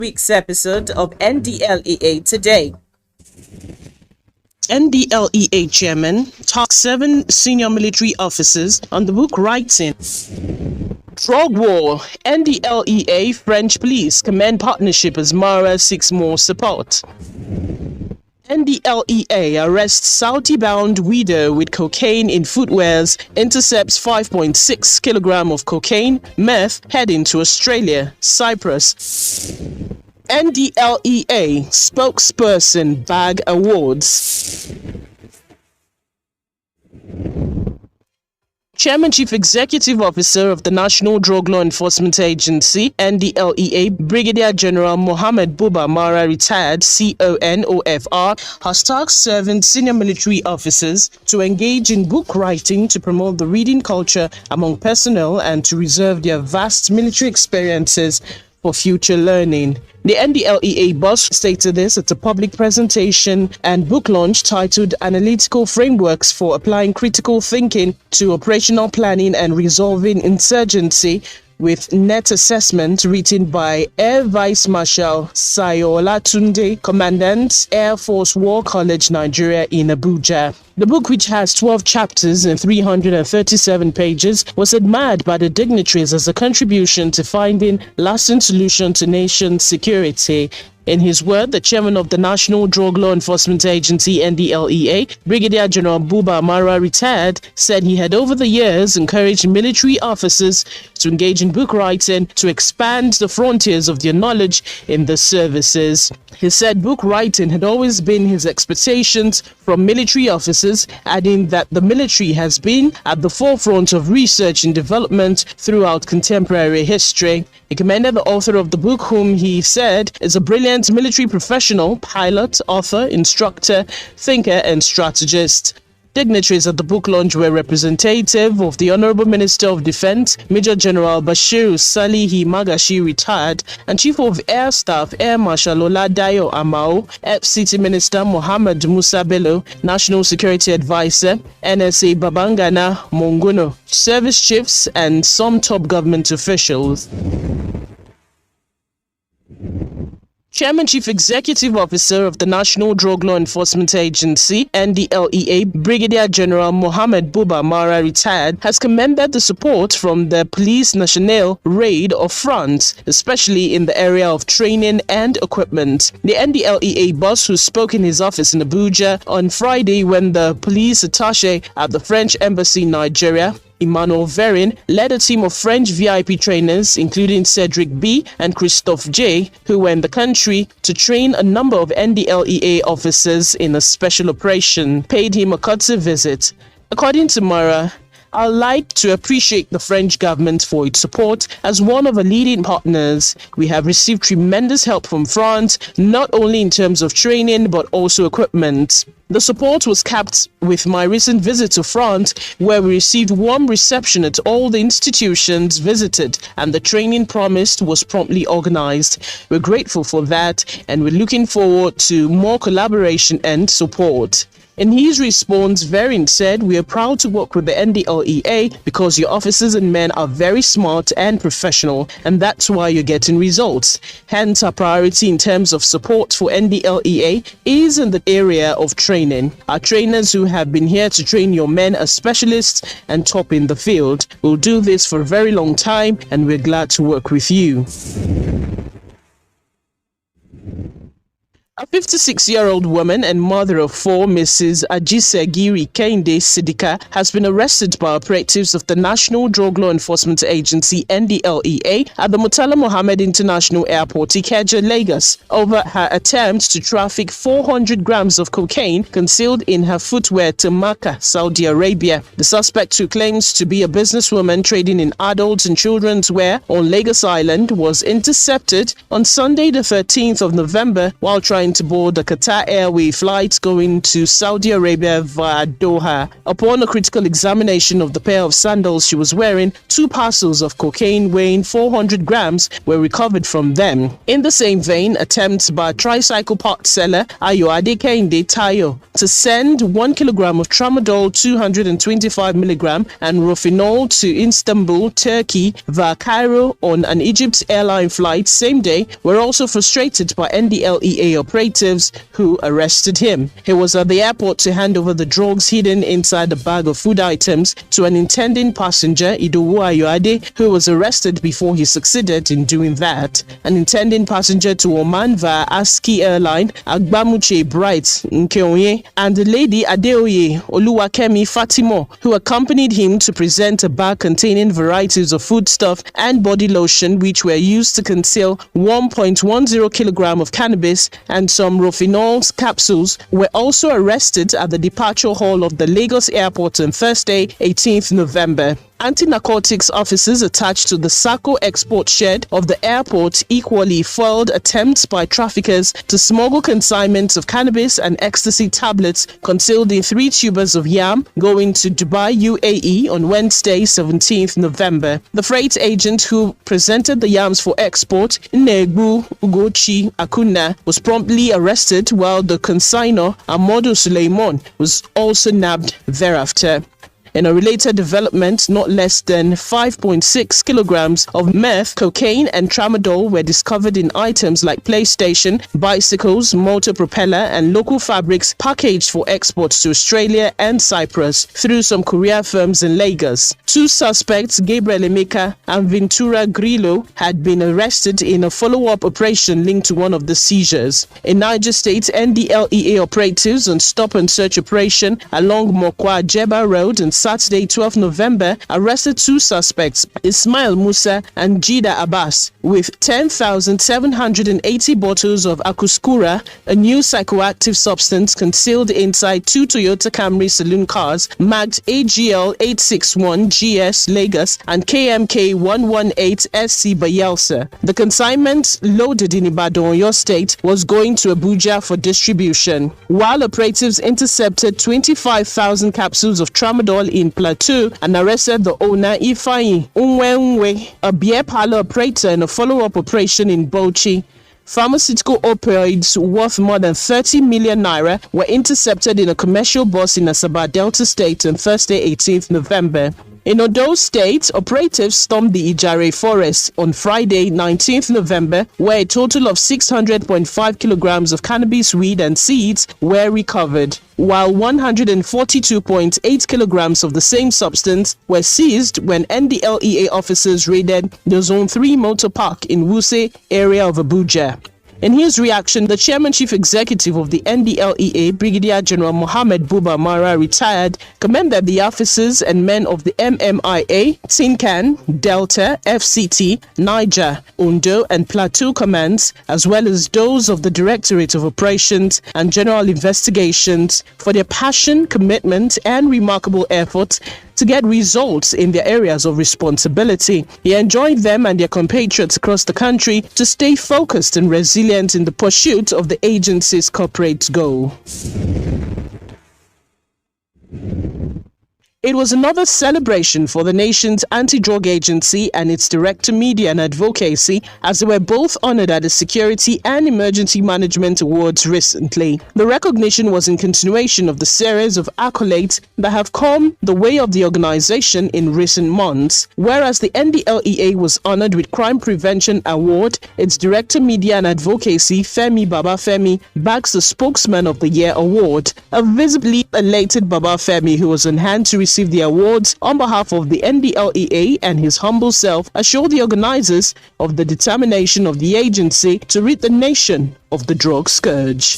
Week's episode of Ndlea Today. Ndlea chairman talks 7 senior military officers on the book writing. Drug war. Ndlea French police commend partnership as Mara seeks more support. Ndlea arrests Saudi-bound widow with cocaine in footwears, intercepts 5.6 kilogram of cocaine, meth heading to Australia, Cyprus. Ndlea spokesperson bag awards. Chairman Chief Executive Officer of the National Drug Law Enforcement Agency, Ndlea, Brigadier General Mohammed Buba Mara, retired CONOFR, has tasked 7 senior military officers to engage in book writing to promote the reading culture among personnel and to reserve their vast military experiences for future learning. The Ndlea boss stated this at a public presentation and book launch titled Analytical Frameworks for Applying Critical Thinking to Operational Planning and Resolving Insurgency, with net assessment, written by Air Vice Marshal Sayola Tunde, Commandant, Air Force War College, Nigeria in Abuja. The book, which has 12 chapters and 337 pages, was admired by the dignitaries as a contribution to finding lasting solution to nation security. In his word, the chairman of the National Drug Law Enforcement Agency, Ndlea, Brigadier General Buba Mara, retired, said he had over the years encouraged military officers to engage in book writing to expand the frontiers of their knowledge in the services. He said book writing had always been his expectations from military officers, adding that the military has been at the forefront of research and development throughout contemporary history. He commended the author of the book, whom he said is a brilliant military professional, pilot, author, instructor, thinker, and strategist. Dignitaries at the book launch were representative of the Honorable Minister of Defense, Major General Bashiru Salihi Magashi, retired, and Chief of Air Staff, Air Marshal Oladayo Amao, FCT Minister Mohammed Musa Bello, National Security Advisor, NSA Babangana Monguno, service chiefs, and some top government officials. Chairman Chief Executive Officer of the National Drug Law Enforcement Agency, Ndlea, Brigadier General Mohammed Buba Mara, retired, has commended the support from the Police Nationale raid of France, especially in the area of training and equipment. The Ndlea boss, who spoke in his office in Abuja on Friday when the police attaché at the French Embassy in Nigeria, Emmanuel Verin, led a team of French VIP trainers, including Cedric B. and Christophe J., who were in the country to train a number of Ndlea officers in a special operation, paid him a courtesy visit. According to Mara, I'd like to appreciate the French government for its support as one of the leading partners. We have received tremendous help from France, not only in terms of training, but also equipment. The support was capped with my recent visit to France, where we received warm reception at all the institutions visited, and the training promised was promptly organized. We're grateful for that, and we're looking forward to more collaboration and support. In his response, Verin said, "We are proud to work with the Ndlea because your officers and men are very smart and professional, and that's why you're getting results. Hence, our priority in terms of support for Ndlea is in the area of training. Our trainers who have been here to train your men are specialists and top in the field. We'll do this for a very long time, and we're glad to work with you." A 56-year-old woman and mother of 4, Mrs. Ajisegiri Kehinde Sidika, has been arrested by operatives of the National Drug Law Enforcement Agency, Ndlea, at the Murtala Mohammed International Airport, Ikeja, Lagos, over her attempt to traffic 400 grams of cocaine concealed in her footwear to Makkah, Saudi Arabia. The suspect, who claims to be a businesswoman trading in adults and children's wear on Lagos Island, was intercepted on Sunday the 13th of November while trying went aboard the Qatar Airways flight going to Saudi Arabia via Doha. Upon a critical examination of the pair of sandals she was wearing, 2 parcels of cocaine weighing 400 grams were recovered from them. In the same vein, attempts by tricycle part seller Ayoade Kehinde Tayo to send 1 kilogram of tramadol, 225 milligram, and rofinol to Istanbul, Turkey via Cairo on an Egypt airline flight same day were also frustrated by NDLEA operatives who arrested him. He was at the airport to hand over the drugs hidden inside a bag of food items to an intending passenger, Idowu Ayoade, who was arrested before he succeeded in doing that. An intending passenger to Oman via ASKI airline, Agbamuche Bright Nkeonye, and the lady Adeoye Oluwakemi Fatimo, who accompanied him to present a bag containing varieties of foodstuff and body lotion which were used to conceal 1.10 kilogram of cannabis and some rofinol capsules, were also arrested at the departure hall of the Lagos airport on Thursday, 18th November. Anti-narcotics officers attached to the Sako export shed of the airport equally foiled attempts by traffickers to smuggle consignments of cannabis and ecstasy tablets concealed in 3 tubers of yam going to Dubai, UAE on Wednesday, 17th November. The freight agent who presented the yams for export, Nnegbu Ugochi Akuna, was promptly arrested, while the consignor, Amodu Suleiman, was also nabbed thereafter. In a related development, not less than 5.6 kilograms of meth, cocaine, and tramadol were discovered in items like PlayStation, bicycles, motor propeller, and local fabrics packaged for exports to Australia and Cyprus through some courier firms in Lagos. 2 suspects, Gabriel Emeka and Ventura Grillo, had been arrested in a follow-up operation linked to one of the seizures. In Niger State, NDLEA operatives on stop-and-search operation along Mokwa Jeba Road and Saturday, 12 November, arrested 2 suspects, Ismail Musa and Jida Abbas, with 10,780 bottles of Akuskura, a new psychoactive substance concealed inside 2 Toyota Camry saloon cars marked AGL 861 GS Lagos and KMK 118 SC Bayelsa. The consignment, loaded in Ibadan, Oyo State, was going to Abuja for distribution. While operatives intercepted 25,000 capsules of tramadol in Plateau and arrested the owner, Ifeanyi Unwenwe, a beer parlor operator, in a follow-up operation in Bauchi. Pharmaceutical opioids worth more than 30 million naira were intercepted in a commercial bus in Asaba, Delta State on Thursday, 18th November. In Odo State, operatives stormed the Ijare forest on Friday, 19th November, where a total of 600.5 kilograms of cannabis weed and seeds were recovered, while 142.8 kilograms of the same substance were seized when NDLEA officers raided the Zone 3 motor park in Wuse area of Abuja. In his reaction, the Chairman Chief Executive of the NDLEA, Brigadier General Mohammed Buba Mara, retired, commended the officers and men of the MMIA, Tinkan, Delta, FCT, Niger, Ondo, and Plateau commands, as well as those of the Directorate of Operations and General Investigations, for their passion, commitment, and remarkable efforts to get results in their areas of responsibility. He enjoined them and their compatriots across the country to stay focused and resilient in the pursuit of the agency's corporate goal. It was another celebration for the nation's anti-drug agency and its director media and advocacy, as they were both honored at the Security and Emergency Management Awards recently. The recognition was in continuation of the series of accolades that have come the way of the organization in recent months. Whereas the NDLEA was honored with Crime Prevention Award, its director media and advocacy, Femi Babafemi, bags the Spokesman of the Year award. A visibly elated Babafemi, who was on hand to receive the awards on behalf of the NDLEA and his humble self, assured the organizers of the determination of the agency to rid the nation of the drug scourge.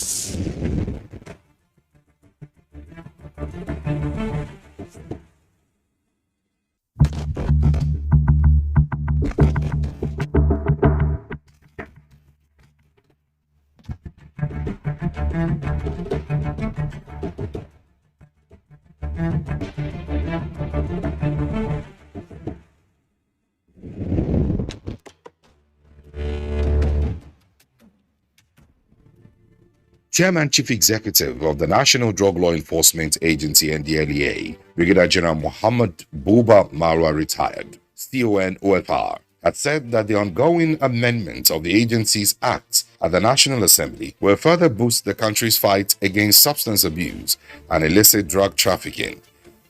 Chairman Chief Executive of the National Drug Law Enforcement Agency Ndlea, Brigadier General Muhammad Buba Marwa retired, CON-OFR, had said that the ongoing amendment of the agency's act at the National Assembly will further boost the country's fight against substance abuse and illicit drug trafficking.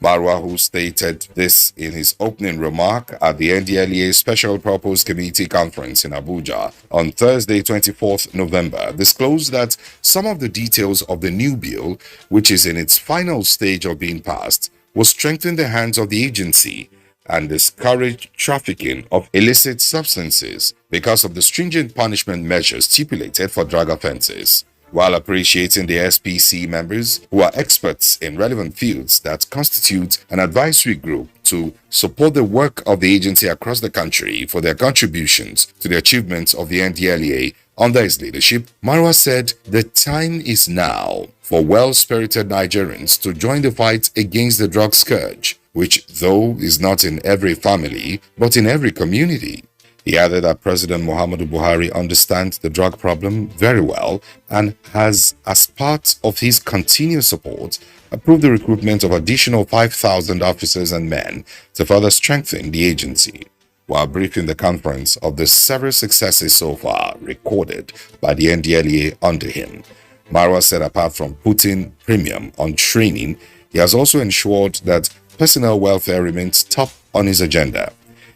Marwa, who stated this in his opening remark at the Ndlea Special Purpose Committee Conference in Abuja on Thursday, 24th November, disclosed that some of the details of the new bill, which is in its final stage of being passed, will strengthen the hands of the agency and discourage trafficking of illicit substances because of the stringent punishment measures stipulated for drug offenses. While appreciating the SPC members, who are experts in relevant fields that constitute an advisory group to support the work of the agency across the country for their contributions to the achievements of the Ndlea under his leadership, Marwa said the time is now for well-spirited Nigerians to join the fight against the drug scourge, which though is not in every family, but in every community. He added that President Muhammadu Buhari understands the drug problem very well and has, as part of his continued support, approved the recruitment of additional 5,000 officers and men to further strengthen the agency. While briefing the conference of the several successes so far recorded by the Ndlea under him, Marwa said apart from putting premium on training, he has also ensured that personnel welfare remains top on his agenda.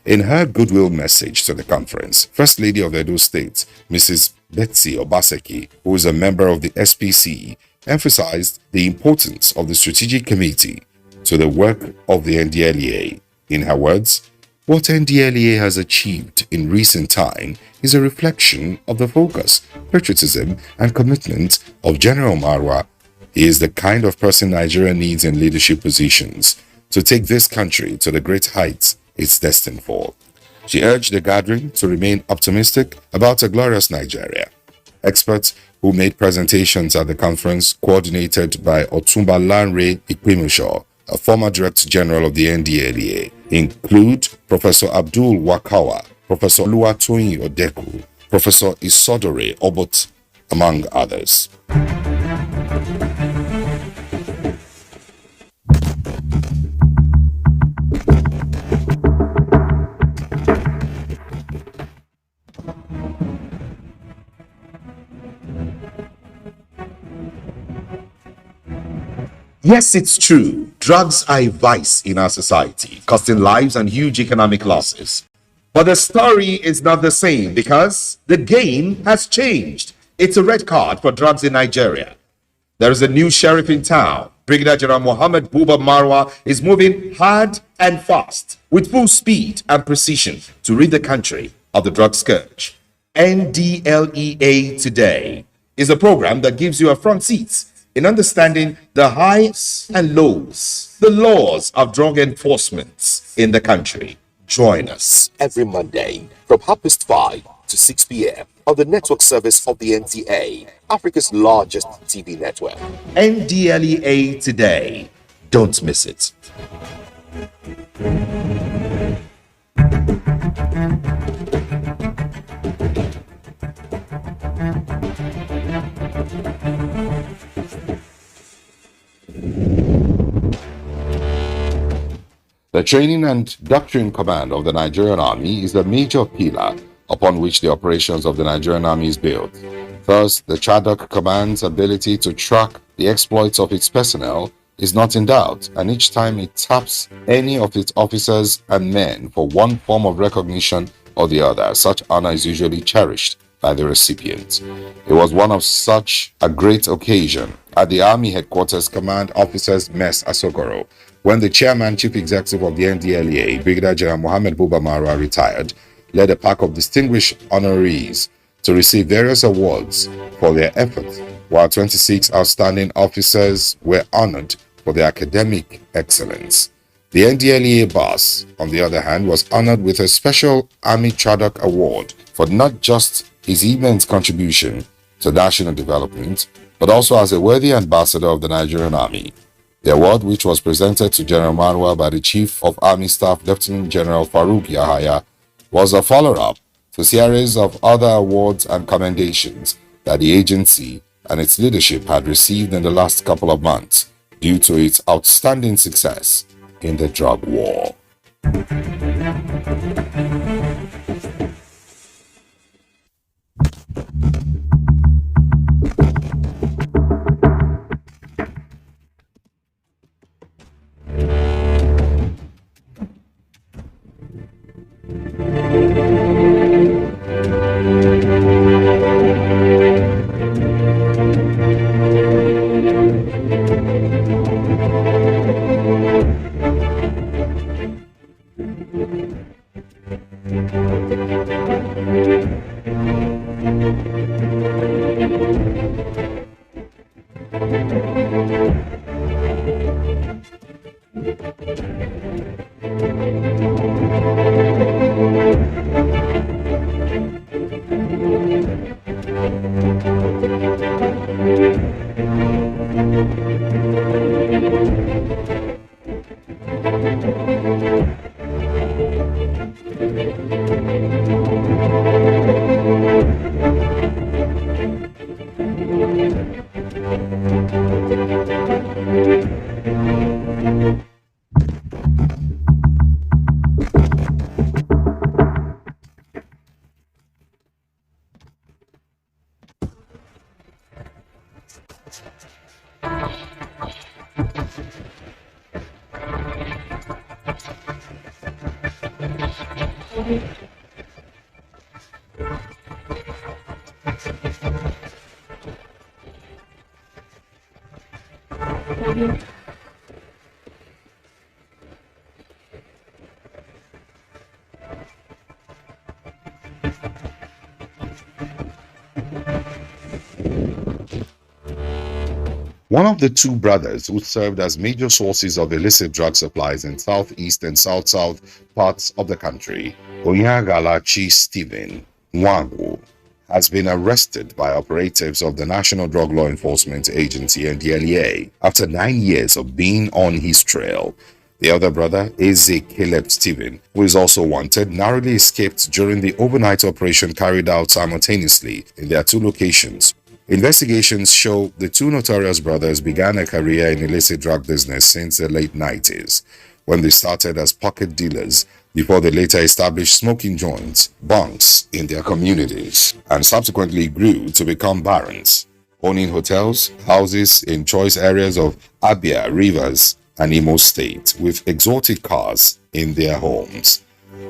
In her goodwill message to the conference, First Lady of Edo State, Mrs. Betsy Obaseki, who is a member of the SPC, emphasized the importance of the strategic committee to the work of the Ndlea. In her words, what Ndlea has achieved in recent time is a reflection of the focus, patriotism, and commitment of General Marwa. He is the kind of person Nigeria needs in leadership positions to take this country to the great heights it's destined for. She urged the gathering to remain optimistic about a glorious Nigeria. Experts who made presentations at the conference, coordinated by Otumba Lanre Ikpemusho, a former Director General of the Ndlea, include Professor Abdul Wakawa, Professor Oluwatoyin Odeku, Professor Isodore Obot, among others. Yes, it's true. Drugs are a vice in our society, costing lives and huge economic losses. But the story is not the same because the game has changed. It's a red card for drugs in Nigeria. There is a new sheriff in town. Brigadier General Muhammad Buba Marwa is moving hard and fast with full speed and precision to rid the country of the drug scourge. Ndlea Today is a program that gives you a front seat in understanding the highs and lows, the laws of drug enforcement in the country. Join us every Monday from 5:30 to 6 p.m. on the network service of the NTA, Africa's largest TV network. Ndlea Today. Don't miss it. The Training and Doctrine Command of the Nigerian Army is the major pillar upon which the operations of the Nigerian Army is built. Thus, the Chadok Command's ability to track the exploits of its personnel is not in doubt, and each time it taps any of its officers and men for one form of recognition or the other, such honor is usually cherished by the recipient. It was one of such a great occasion at the Army Headquarters Command Officers Mess Asokoro, when the Chairman Chief Executive of the Ndlea, Brigadier General Muhammad Buba Marwa, retired, led a pack of distinguished honorees to receive various awards for their efforts, while 26 outstanding officers were honored for their academic excellence. The Ndlea boss, on the other hand, was honored with a special Army Chadok Award for not just his immense contribution to national development, but also as a worthy ambassador of the Nigerian Army. The award, which was presented to General Marwa by the Chief of Army Staff Lieutenant General Farouk Yahaya, was a follow-up to a series of other awards and commendations that the agency and its leadership had received in the last couple of months due to its outstanding success in the drug war. One of the two brothers who served as major sources of illicit drug supplies in southeast and south-south parts of the country, Onyagalachi Stephen Nwagu, has been arrested by operatives of the National Drug Law Enforcement Agency Ndlea after 9 years of being on his trail. The other brother, Eze Caleb Stephen, who is also wanted, narrowly escaped during the overnight operation carried out simultaneously in their two locations. Investigations show the two notorious brothers began a career in illicit drug business since the late 90s, when they started as pocket dealers before they later established smoking joints, bunks in their communities, and subsequently grew to become barons, owning hotels, houses in choice areas of Abia, Rivers, and Imo State, with exotic cars in their homes.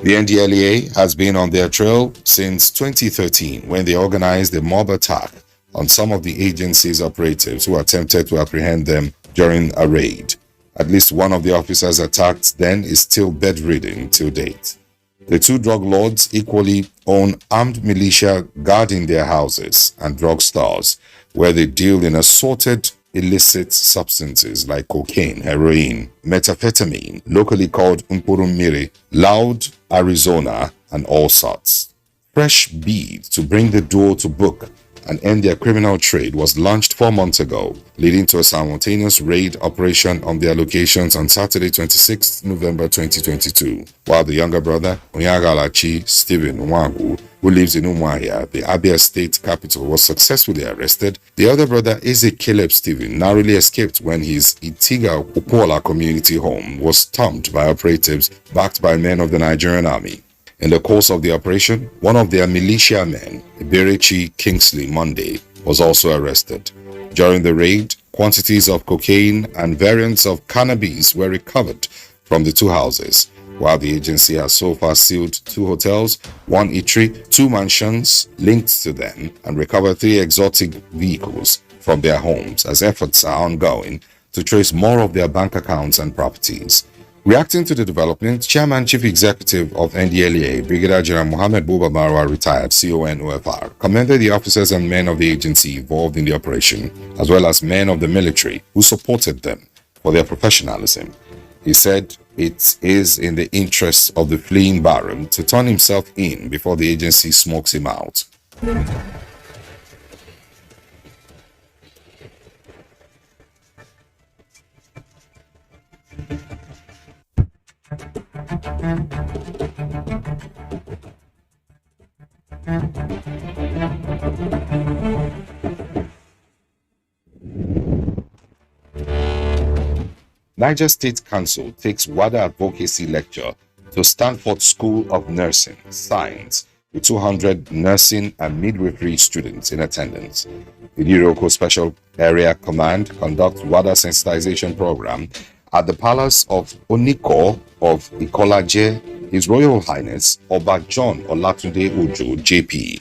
The Ndlea has been on their trail since 2013, when they organized a mob attack on some of the agency's operatives who attempted to apprehend them during a raid. At least one of the officers attacked then is still bedridden till date. The two drug lords equally own armed militia guarding their houses and drug stores, where they deal in assorted illicit substances like cocaine, heroin, methamphetamine, locally called Mpurumiri, loud Arizona, and all sorts. Fresh bead to bring the duo to book and end their criminal trade was launched 4 months ago, leading to a simultaneous raid operation on their locations on Saturday, 26 November 2022. While the younger brother, Onyagalachi Stephen Nwagu, who lives in Umuahia, the Abia state capital, was successfully arrested, the other brother, Eze Caleb Stephen, narrowly escaped when his Itiga Upola community home was stormed by operatives backed by men of the Nigerian army. In the course of the operation, one of their militia men, Eberechi Kingsley Monday, was also arrested. During the raid, quantities of cocaine and variants of cannabis were recovered from the two houses, while the agency has so far sealed 2 hotels, 1 eatery, 2 mansions linked to them, and recovered 3 exotic vehicles from their homes as efforts are ongoing to trace more of their bank accounts and properties. Reacting to the development, Chairman Chief Executive of Ndlea, Brigadier General Mohammed Buba Marwa, retired CON/OFR, commended the officers and men of the agency involved in the operation, as well as men of the military who supported them for their professionalism. He said it is in the interest of the fleeing baron to turn himself in before the agency smokes him out. Niger State Council takes WADA advocacy lecture to Stanford School of Nursing Science with 200 nursing and midwifery students in attendance. The Iroko Special Area Command conducts WADA sensitization program at the Palace of Oniko of Ikolaje, His Royal Highness Oba John Olatunde Ojo, JP.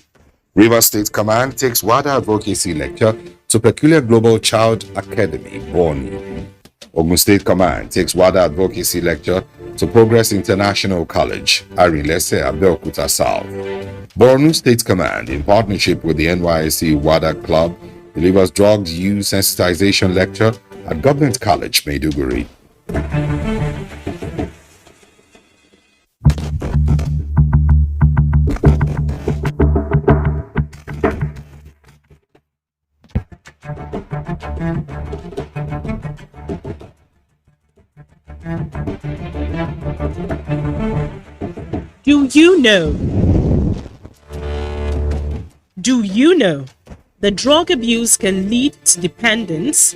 Rivers State Command takes WADA advocacy lecture to Peculiar Global Child Academy, Borni. Ogun State Command takes WADA advocacy lecture to Progress International College, Arilese, Abeokuta South. Borno State Command, in partnership with the NYSC WADA Club, delivers drugs use sensitization lecture at Government College, Maiduguri. Do you know that drug abuse can lead to dependence?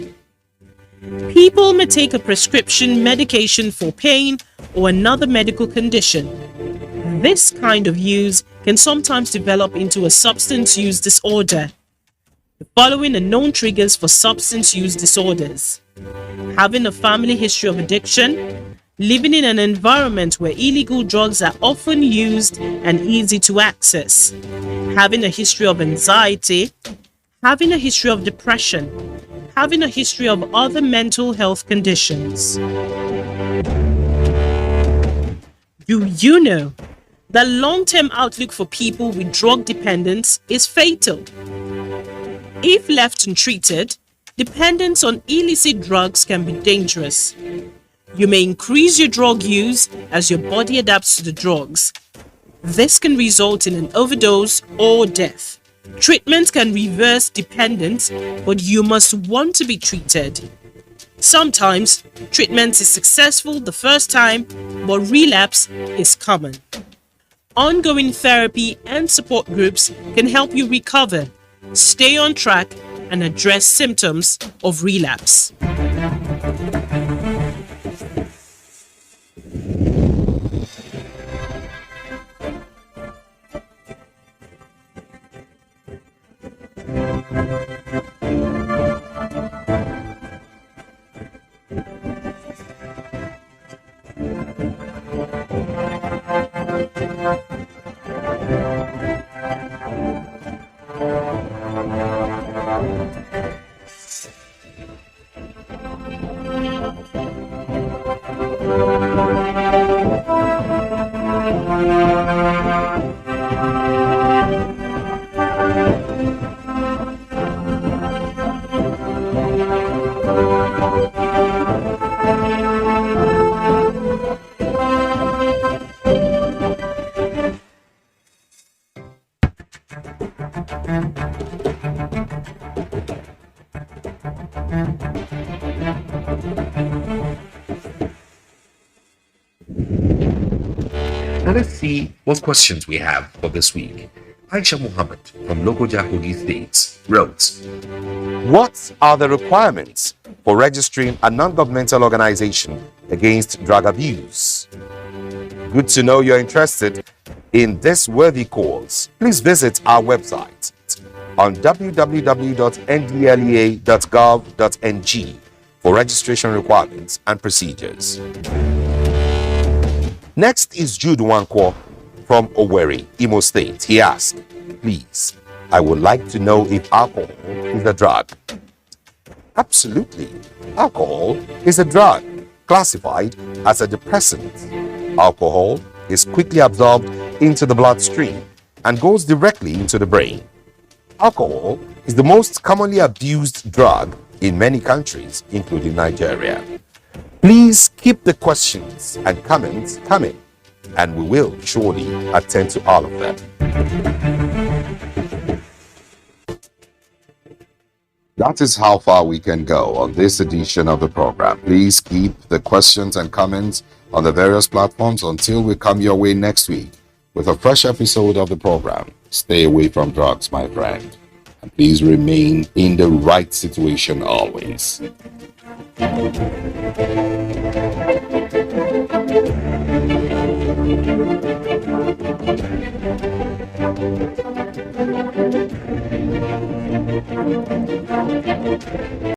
People may take a prescription medication for pain or another medical condition. This kind of use can sometimes develop into a substance use disorder. The following are known triggers for substance use disorders: having a family history of addiction, living in an environment where illegal drugs are often used and easy to access, having a history of anxiety, having a history of depression, having a history of other mental health conditions. Do you know that long-term outlook for people with drug dependence is fatal? If left untreated, dependence on illicit drugs can be dangerous. You may increase your drug use as your body adapts to the drugs. This can result in an overdose or death. Treatment can reverse dependence, but you must want to be treated. Sometimes, treatment is successful the first time, but relapse is common. Ongoing therapy and support groups can help you recover, stay on track, and address symptoms of relapse. Now let's see what questions we have for this week. Aisha Muhammad from Lokoja Kogi State wrote, what are the requirements for registering a non-governmental organization against drug abuse? Good to know you're interested in this worthy cause. Please visit our website on www.ndlea.gov.ng for registration requirements and procedures. Next is Jude Wankwo from Owerri, Imo State. He asked, please, I would like to know if alcohol is a drug. Absolutely. Alcohol is a drug classified as a depressant. Alcohol is quickly absorbed into the bloodstream and goes directly into the brain. Alcohol is the most commonly abused drug in many countries, including Nigeria. Please keep the questions and comments coming, and we will surely attend to all of them. That is how far we can go on this edition of the program. Please keep the questions and comments on the various platforms until we come your way next week with a fresh episode of the program. Stay away from drugs, my friend. And please remain in the right situation always.